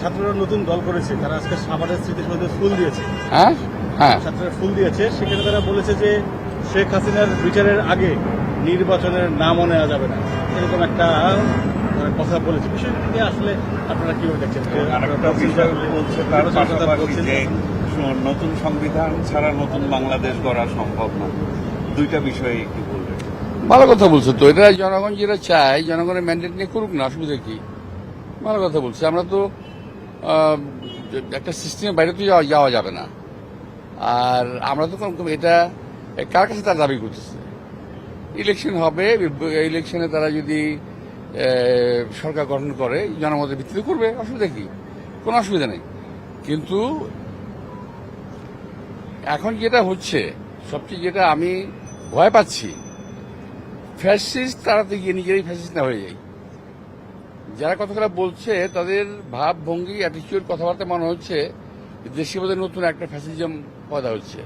ছাত্ররা নতুন দল করেছে, তারা আজকে সাভারের স্মৃতিসৌধে ফুল দিয়েছে। হ্যাঁ হ্যাঁ ছাত্ররা ফুল দিয়েছে, সেখানে তারা বলেছে যে শেখ হাসিনার বিচারের আগে নির্বাচনের নামও নেওয়া যাবে না, এরকম একটা কথা বলেছে। বিষয়টি নিয়ে আসলে আপনারা কিভাবে দেখছেন? আরেকটা বিষয় বলছে তার পাশাপাশি যে নতুন সংবিধান ছাড়া নতুন বাংলাদেশ গড়া সম্ভব না। দুইটা বিষয়ে কি বলবেন? ভালো কথা বলছো তো, এটা জনগণ যেটা চায়, জনগণের ম্যান্ডেট নিয়ে করুক না, অসুবিধা কি? ভালো কথা বলছে। আমরা তো একটা সিস্টেমের বাইরে তো যাওয়া যাবে না। আর আমরা তো এটা কার কাছে তার দাবি করতেছে? ইলেকশন হবে, ইলেকশনে তারা যদি সরকার গঠন করে জনমতের ভিত্তিতে করবে, অসুবিধা কি? কোনো অসুবিধা নেই। কিন্তু এখন যেটা হচ্ছে, সবচেয়ে যেটা আমি ভয় পাচ্ছি, ফ্যাসিস্ট তাড়াতে গিয়ে নিজেরাই ফ্যাসিস্ট না হয়ে যায়। যারা কথাগুলো বলছে তাদের ভাব ভঙ্গি অ্যাটিটিউড কথাবার্তা মনে হচ্ছে দেশের মধ্যে নতুন একটা ফ্যাসিজম পয়দা হচ্ছে।